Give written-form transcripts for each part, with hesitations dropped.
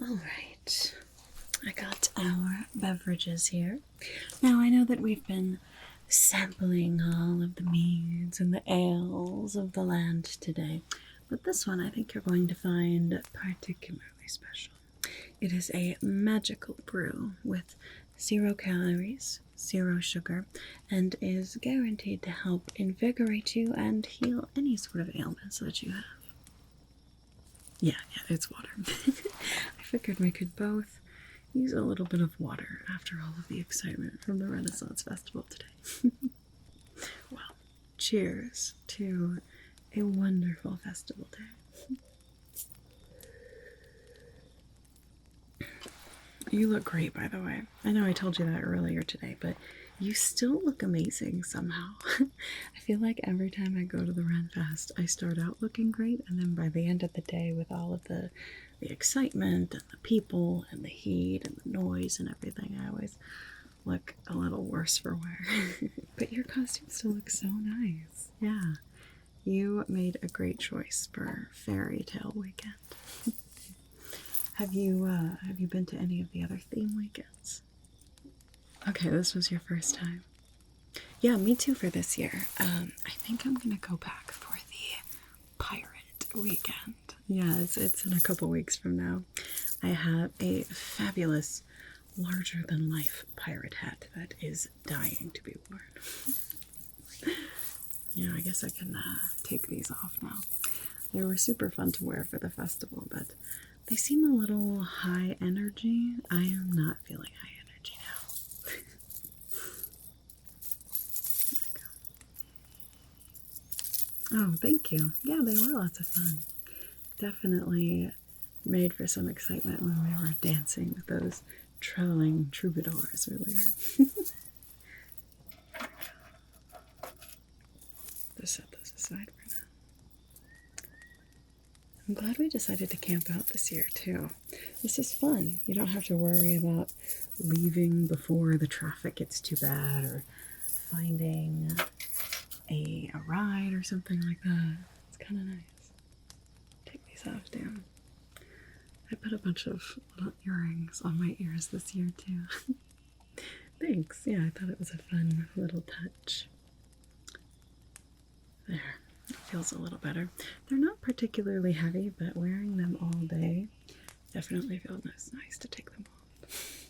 Alright, I got our beverages here. Now I know that we've been sampling all of the meads and the ales of the land today, but this one I think you're going to find particularly special. It is a magical brew with 0 calories, 0 sugar, and is guaranteed to help invigorate you and heal any sort of ailments that you have. Yeah, it's water. I figured we could both use a little bit of water after all of the excitement from the Renaissance Festival today. Well, cheers to a wonderful festival day. You look great, by the way. I know I told you that earlier today, but you still look amazing somehow. I feel like every time I go to the Ren Fest, I start out looking great, and then by the end of the day, with all of the excitement and the people and the heat and the noise and everything, I always look a little worse for wear. But your costume still looks so nice. Yeah, you made a great choice for Fairy Tale Weekend. Have you been to any of the other theme weekends? Okay, this was your first time. Yeah, me too for this year. I think I'm gonna go back for the pirate weekend. Yeah, it's in a couple weeks from now. I have a fabulous, larger-than-life pirate hat that is dying to be worn. You know, I guess I can take these off now. They were super fun to wear for the festival, but they seem a little high energy. I am not feeling high energy now. There we go. Oh, thank you. Yeah, they were lots of fun. Definitely made for some excitement when we were dancing with those traveling troubadours earlier. Just set those aside for now. I'm glad we decided to camp out this year, too. This is fun. You don't have to worry about leaving before the traffic gets too bad or finding a ride or something like that. It's kind of nice. Take these off, Dan. I put a bunch of little earrings on my ears this year, too. Thanks. Yeah, I thought it was a fun little touch. There. It feels a little better. They're not particularly heavy, but wearing them all day definitely feels nice to take them off.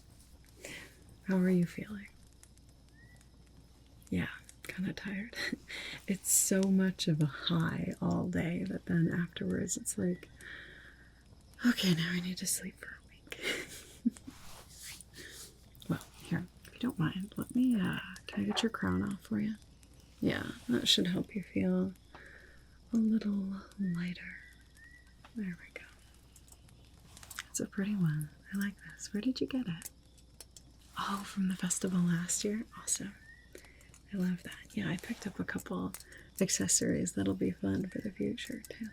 How are you feeling? Yeah, kind of tired. It's so much of a high all day that then afterwards it's like, okay, now I need to sleep for a week. Well, here, if you don't mind, let me, can I get your crown off for you? Yeah, that should help you feel a little lighter. There we go. It's a pretty one. I like this. Where did you get it? Oh, from the festival last year? Awesome. I love that. Yeah, I picked up a couple accessories that'll be fun for the future, too.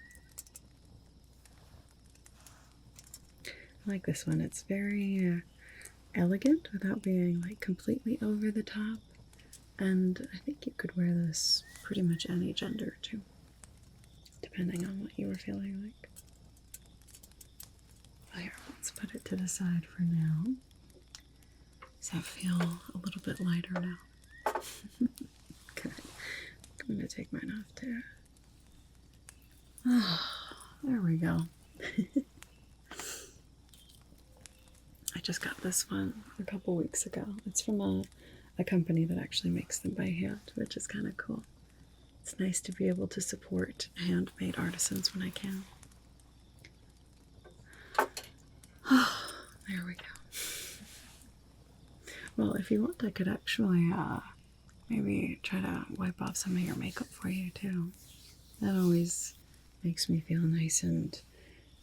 I like this one. It's very elegant without being like completely over the top. And I think you could wear this pretty much any gender, too, depending on what you were feeling like. Well, here, let's put it to the side for now. Does that feel a little bit lighter now? Good. I'm going to take mine off, too. Oh, there we go. I just got this one a couple weeks ago. It's from a company that actually makes them by hand, which is kind of cool. It's nice to be able to support handmade artisans when I can. Oh, there we go. Well, if you want, I could actually maybe try to wipe off some of your makeup for you, too. That always makes me feel nice and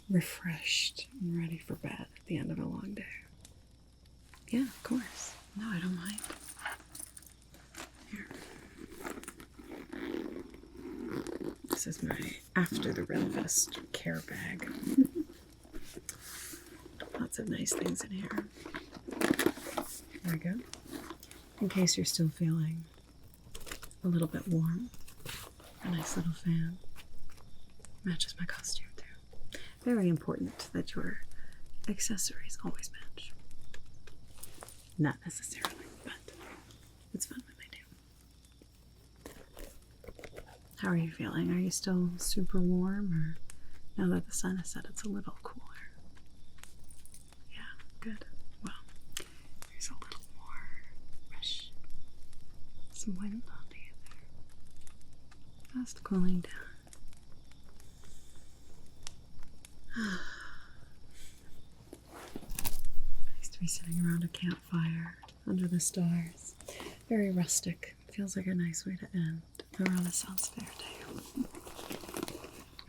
refreshed and ready for bed at the end of a long day. Yeah, of course. No, I don't mind. Here. This is my after the Ren Fest care bag. Lots of nice things in here. There we go. In case you're still feeling a little bit warm. A nice little fan. Matches my costume too. Very important that you're accessories always match. Not necessarily, but it's fun when they do. How are you feeling? Are you still super warm, or now that the sun has set, it's a little cooler? Yeah, good. Well, there's a little more rush. Some wind onto you there. Fast cooling down. Nice to be sitting around a campfire under the stars. Very rustic. Feels like a nice way to end the Renaissance Fair day.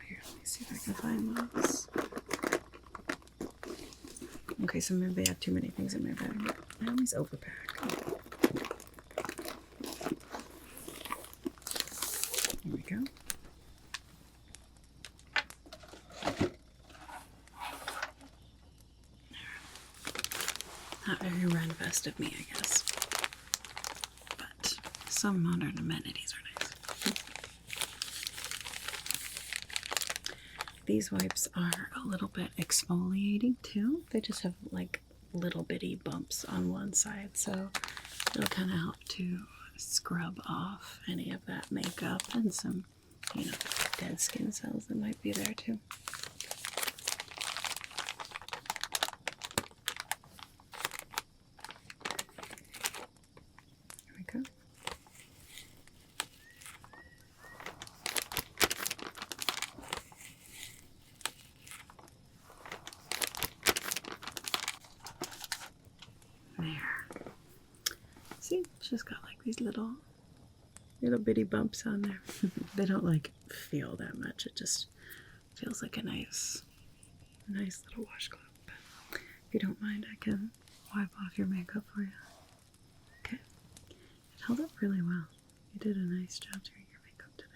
Here, let me see if I can find those. Okay, so maybe I have too many things in my bag. I always overpack. Here we go. Not very Ren Fest of me, I guess. But some modern amenities are nice. These wipes are a little bit exfoliating too. They just have like little bitty bumps on one side, so it'll kind of help to scrub off any of that makeup and some, you know, dead skin cells that might be there too. Here we go. There. See, it's just got like these little bitty bumps on there. They don't like feel that much. It just feels like a nice little washcloth. But if you don't mind, I can wipe off your makeup for you. Okay. It held up really well. You did a nice job doing your makeup today.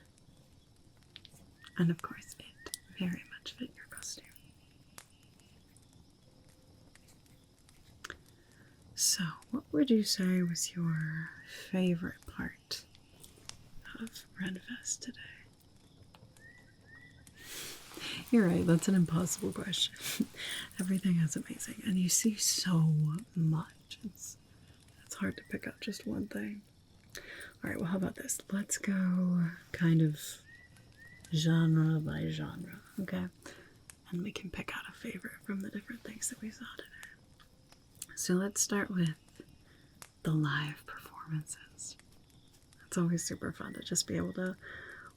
And of course, it very much fit your costume. So, what would you say was your favorite part of Ren Fest today? You're right, that's an impossible question. Everything is amazing, and you see so much. It's hard to pick out just one thing. Alright, well, how about this? Let's go kind of genre by genre, okay? And we can pick out a favorite from the different things that we saw today. So let's start with the live performances. It's always super fun to just be able to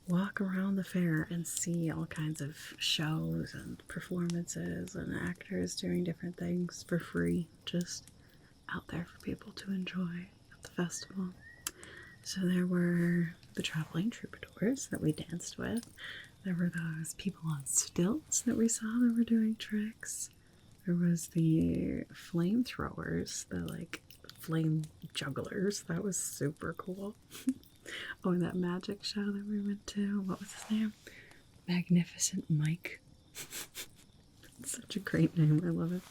walk around the fair and see all kinds of shows and performances and actors doing different things for free, just out there for people to enjoy at the festival. So there were the traveling troubadours that we danced with. There were those people on stilts that we saw that were doing tricks. There was the flamethrowers, the like flame jugglers. That was super cool. Oh, and that magic show that we went to. What was his name? Magnificent Mike. It's such a great name. I love it.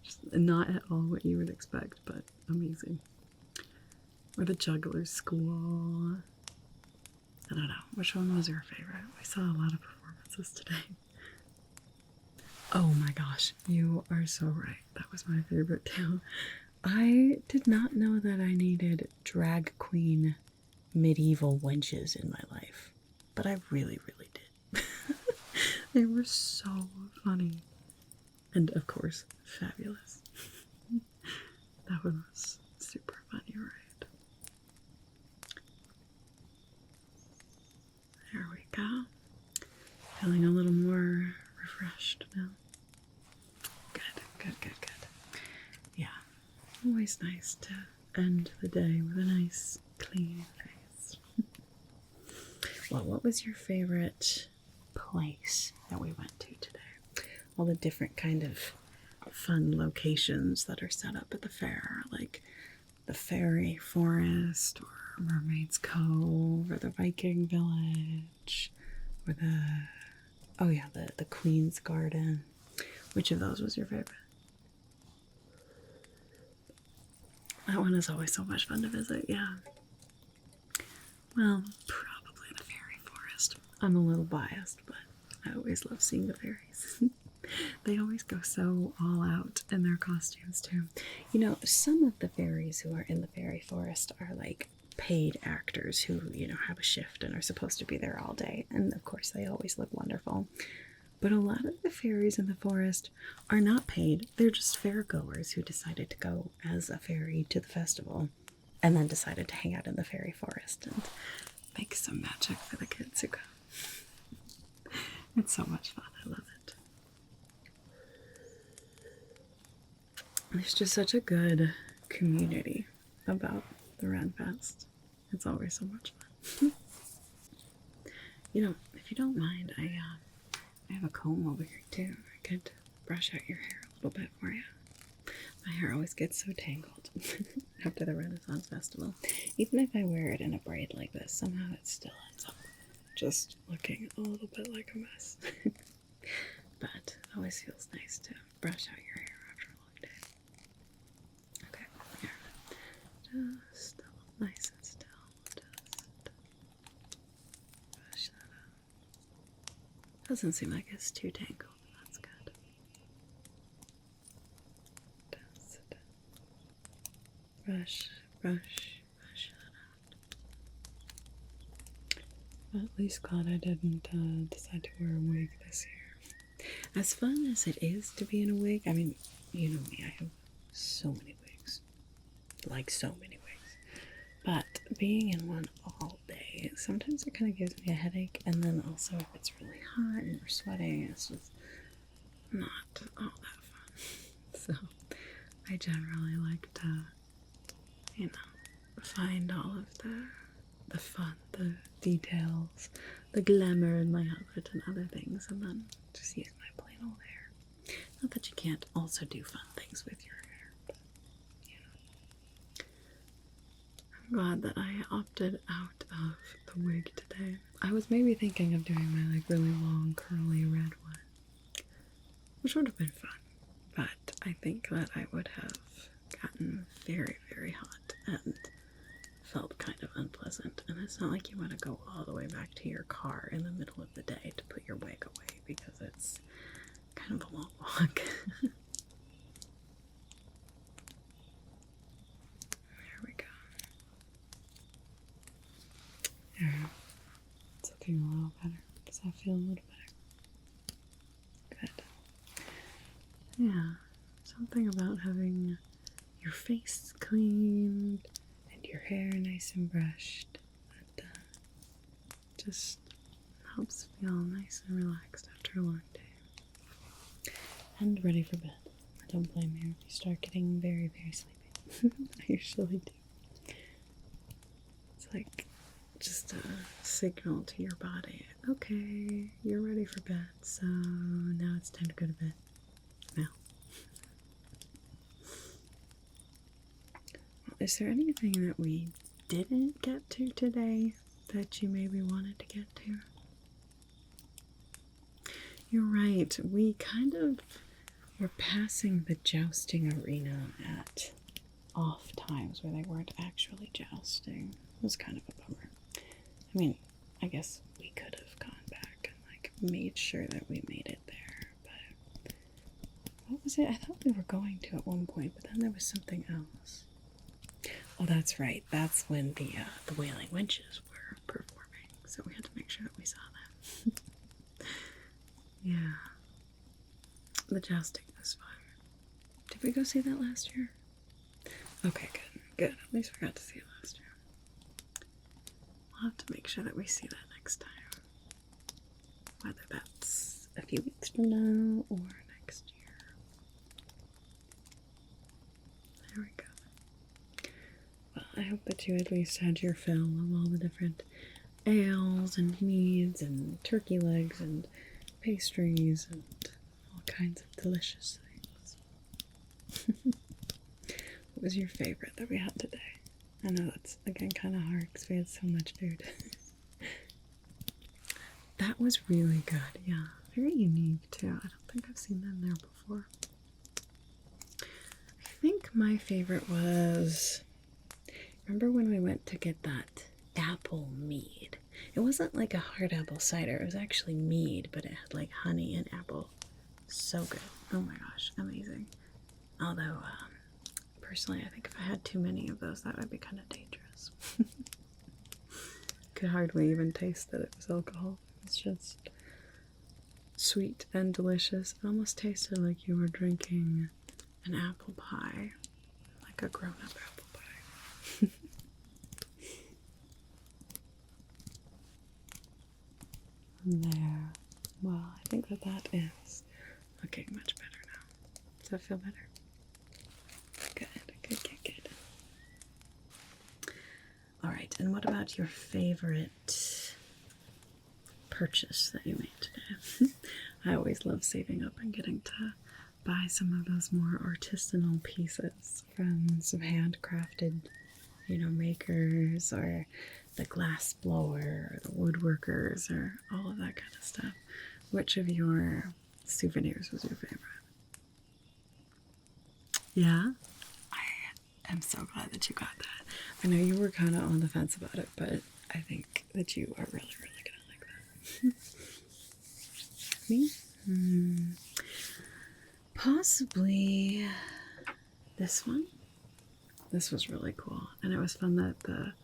Just not at all what you would expect, but amazing. Or the juggler school. I don't know. Which one was your favorite? We saw a lot of performances today. Oh my gosh, you are so right. That was my favorite too. I did not know that I needed drag queen medieval wenches in my life, but I really, really did. They were so funny. And of course, fabulous. That one was super fun, you're right. There we go. Feeling a little more refreshed now. Good. Yeah, always nice to end the day with a nice, clean face. Well, what was your favorite place that we went to today? All the different kind of fun locations that are set up at the fair, like the fairy forest, or Mermaid's Cove, or the Viking village, or the Queen's Garden. Which of those was your favorite? That one is always so much fun to visit, yeah. Well, probably the fairy forest. I'm a little biased, but I always love seeing the fairies. They always go so all out in their costumes too. You know, some of the fairies who are in the fairy forest are like paid actors who, you know, have a shift and are supposed to be there all day. And of course, they always look wonderful. But a lot of the fairies in the forest are not paid. They're just fairgoers who decided to go as a fairy to the festival and then decided to hang out in the fairy forest and make some magic for the kids who come. It's so much fun. I love it. There's just such a good community about the Ren Fest. It's always so much fun. You know, if you don't mind, I have a comb over here too. I could brush out your hair a little bit for you. My hair always gets so tangled after the Renaissance Festival. Even if I wear it in a braid like this, somehow it still ends up just looking a little bit like a mess. But it always feels nice to brush out your hair after a long day. Okay, here. Just nice and still. Just brush that out. Doesn't seem like it's too tangled. That's good. Just brush that out. At least glad I didn't decide to wear a wig this year. As fun as it is to be in a wig, I mean, you know me, I have so many wigs. Like, so many wigs. But being in one all day, sometimes it kind of gives me a headache, and then also if it's really hot and you're sweating, it's just not all that fun. So, I generally like to, you know, find all of the fun, the details, the glamour in my outfit and other things, and then just use my plain old hair. Not that you can't also do fun things with your hair, but, you know. I'm glad that I opted out of the wig today. I was maybe thinking of doing my, like, really long, curly red one, which would have been fun, but I think that I would have gotten very, very hot and felt kind of unpleasant. And it's not like you want to go all the way back to your car in the middle of the day to put your wig away, because it's kind of a long walk. There we go. There. It's looking a little better. Does that feel a little better? Good. Yeah. Something about having your face cleaned and your hair nice and brushed that just helps feel nice and relaxed after a long day. And ready for bed. I don't blame you if you start getting very, very sleepy. I usually do. It's like just a signal to your body. Okay, you're ready for bed, so now it's time to go to bed. Now. Is there anything that we didn't get to today that you maybe wanted to get to? You're right, we kind of were passing the jousting arena at off times where they weren't actually jousting. It was kind of a bummer. I mean, I guess we could have gone back and like made sure that we made it there, but what was it? I thought we were going to at one point, but then there was something else. Oh, that's right. That's when the Wailing Wenches were performing, so we had to make sure that we saw that. Yeah. The jousting was fun. Did we go see that last year? Okay, good. Good. At least we got to see it last year. We'll have to make sure that we see that next time. Whether that's a few weeks from now or next year. There we go. Well, I hope that you at least had your fill of all the different ales and meads and turkey legs and pastries and all kinds of delicious things. What was your favorite that we had today? I know that's, again, kind of hard because we had so much food. That was really good, yeah. Very unique, too. I don't think I've seen them there before. I think my favorite was... Remember when we went to get that apple mead? It wasn't like a hard apple cider. It was actually mead, but it had like honey and apple So good. Oh my gosh, amazing. Although, personally, I think if I had too many of those, that would be kind of dangerous. Could hardly even taste that it was alcohol. It's just sweet and delicious. It almost tasted like you were drinking an apple pie, like a grown-up apple pie. There. Well, I think that is looking much better now. Does that feel better? Good, good, good, good. All right, and what about your favorite purchase that you made today? I always love saving up and getting to buy some of those more artisanal pieces from some handcrafted, makers, or the glass blower, or the woodworkers, or all of that kind of stuff. Which of your souvenirs was your favorite? Yeah? I'm so glad that you got that. I know you were kind of on the fence about it, but I think that you are really, really gonna like that. Me? Possibly this one. This was really cool, and it was fun that the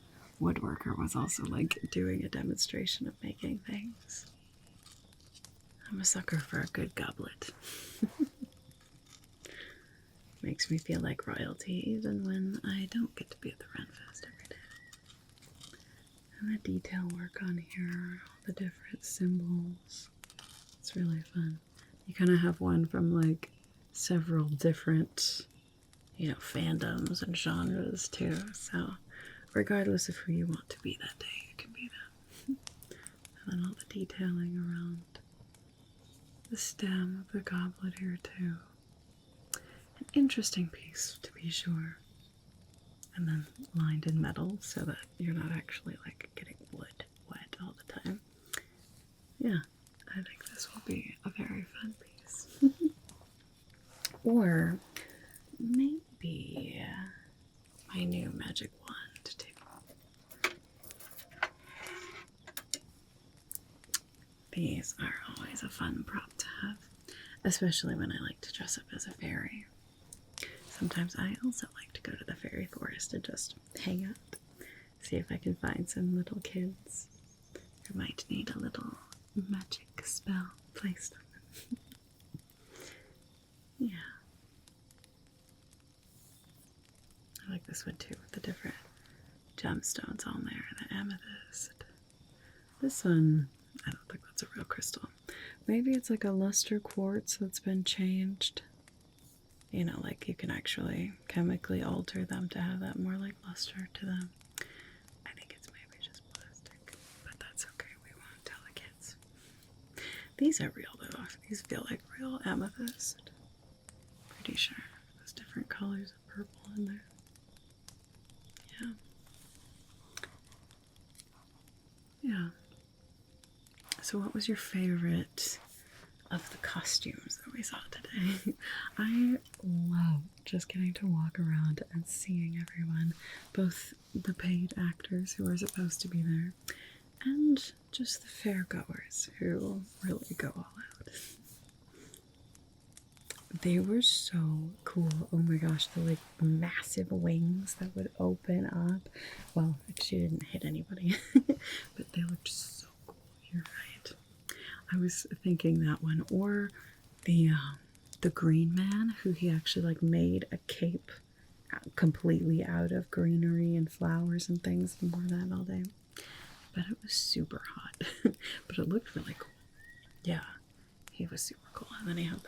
woodworker was also like doing a demonstration of making things. I'm a sucker for a good goblet. Makes me feel like royalty even when I don't get to be at the Ren Fest every day. And the detail work on here, all the different symbols. It's really fun. You kind of have one from like several different, fandoms and genres too. So regardless of who you want to be that day, you can be them. And then all the detailing around the stem of the goblet here too. An interesting piece, to be sure. And then lined in metal so that you're not actually like getting wood wet all the time. Yeah, I think this will be a very fun piece. Or maybe my new magic wand too. These are always a fun prop to have, especially when I like to dress up as a fairy. Sometimes I also like to go to the fairy forest and just hang out, see if I can find some little kids who might need a little magic spell placed on them. Yeah. I like this one too, with the different gemstones on there, the amethyst. This one, I don't think that's a real crystal. Maybe it's like a luster quartz that's been changed. Like you can actually chemically alter them to have that more like luster to them. I think it's maybe just plastic, but that's okay. We won't tell the kids. These are real though. These feel like real amethyst. Pretty sure. There's different colors of purple in there. Yeah. Yeah. So what was your favorite of the costumes that we saw today? I love just getting to walk around and seeing everyone, both the paid actors who are supposed to be there and just the fair goers who really go all out. They were so cool. Oh my gosh, the like massive wings that would open up. Well, she didn't hit anybody, but they looked so cool. You're right. I was thinking that one, or the green man, who he actually like made a cape completely out of greenery and flowers and things, and wore that all day. But it was super hot, but it looked really cool. Yeah, he was super cool. And then he had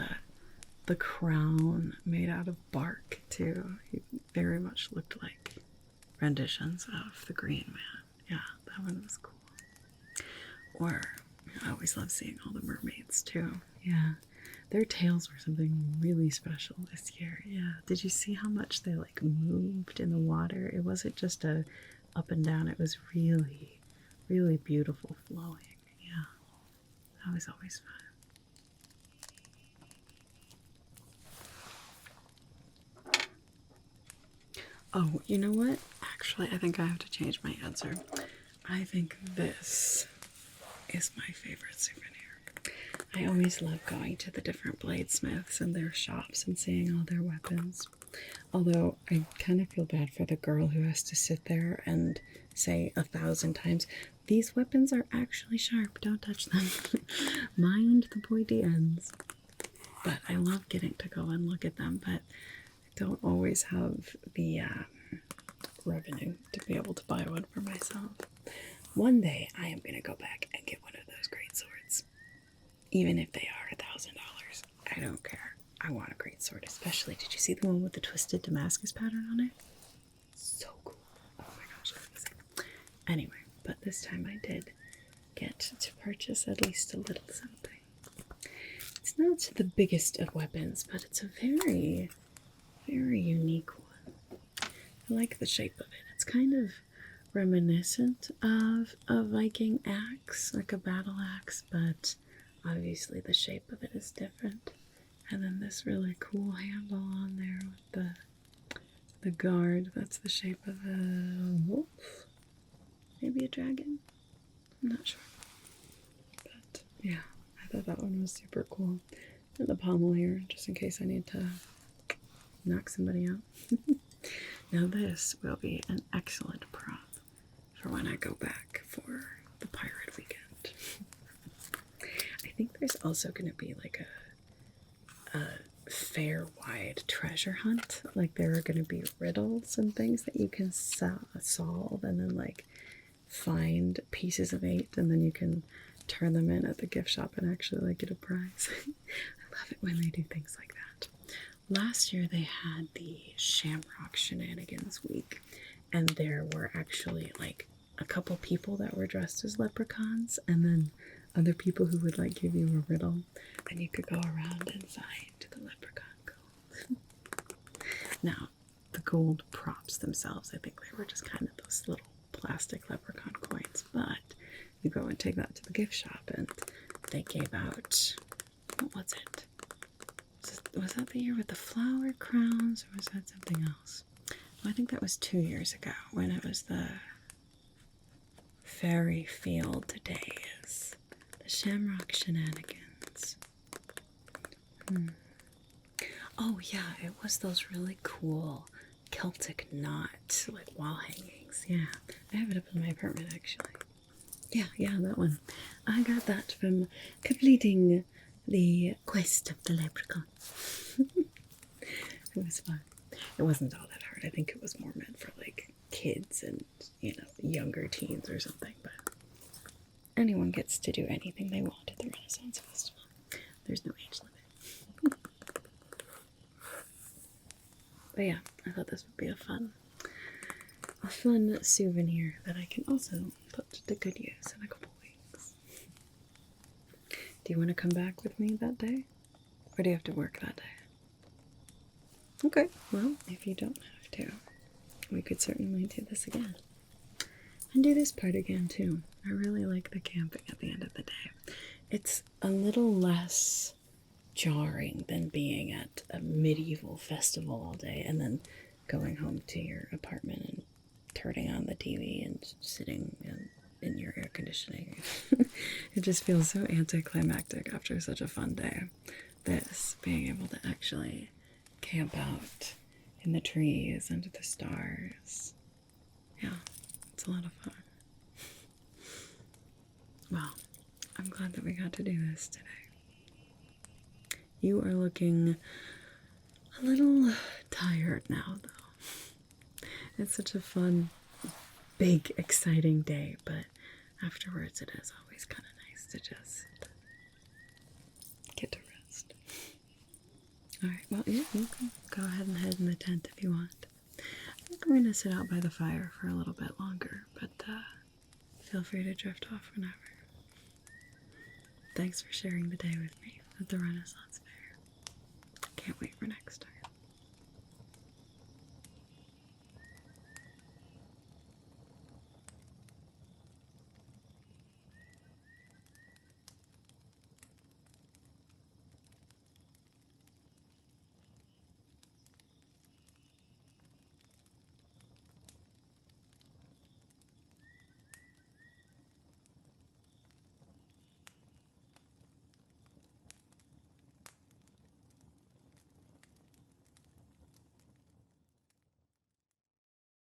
the crown made out of bark too. He very much looked like renditions of the Green Man. Yeah, that one was cool. Or I always love seeing all the mermaids too. Yeah, their tails were something really special this year. Yeah, did you see how much they like moved in the water? It wasn't just a up and down. It was really, really beautiful flowing. Yeah, that was always fun. Oh, you know what? Actually, I think I have to change my answer. I think this is my favorite souvenir. I always love going to the different bladesmiths and their shops and seeing all their weapons. Although I kind of feel bad for the girl who has to sit there and say 1,000 times, these weapons are actually sharp, don't touch them. Mind the pointy ends. But I love getting to go and look at them, but I don't always have the revenue to be able to buy one for myself. One day I am going to go back and get one of those great swords. Even if they are $1,000. I don't care. I want a great sword, especially. Did you see the one with the twisted Damascus pattern on it? So cool. Oh my gosh, amazing. Anyway, but this time I did get to purchase at least a little something. It's not the biggest of weapons, but it's a very, very unique one. I like the shape of it. It's kind of reminiscent of a Viking axe, like a battle axe, but obviously the shape of it is different. And then this really cool handle on there with the guard. That's the shape of a wolf. Maybe a dragon? I'm not sure. But yeah, I thought that one was super cool. And the pommel here, just in case I need to knock somebody out. Now this will be an excellent prop for when I go back for the pirate weekend. I think there's also going to be like a fair-wide treasure hunt. Like there are going to be riddles and things that you can solve and then like find pieces of 8 and then you can turn them in at the gift shop and actually like get a prize. I love it when they do things like that. Last year they had the Shamrock Shenanigans week and there were actually like a couple people that were dressed as leprechauns and then other people who would like give you a riddle and you could go around and find the leprechaun gold. Now, the gold props themselves, I think they were just kind of those little plastic leprechaun coins, but you go and take that to the gift shop and they gave out, what was it? Was that the year with the flower crowns or was that something else? Well, I think that was 2 years ago when it was the Fairy Field Days. Shamrock Shenanigans. Oh yeah, it was those really cool Celtic knot like wall hangings. Yeah, I have it up in my apartment actually. Yeah, that one. I got that from completing the quest of the leprechaun. It was fun. It wasn't all that hard. I think it was more meant for like kids and younger teens or something, but anyone gets to do anything they want at the Renaissance Festival. There's no age limit. But yeah, I thought this would be a fun souvenir that I can also put to good use in a couple weeks. Do you want to come back with me that day? Or do you have to work that day? Okay, well, if you don't have to, we could certainly do this again. And do this part again too. I really like the camping at the end of the day. It's a little less jarring than being at a medieval festival all day and then going home to your apartment and turning on the TV and sitting in your air conditioning. It just feels so anticlimactic after such a fun day. This, being able to actually camp out in the trees under the stars. Yeah, it's a lot of fun. Well, I'm glad that we got to do this today. You are looking a little tired now, though. It's such a fun, big, exciting day, but afterwards it is always kind of nice to just get to rest. Alright, well, you can go ahead and head in the tent if you want. I think I'm going to sit out by the fire for a little bit longer, but feel free to drift off whenever. Thanks for sharing the day with me at the Renaissance Fair.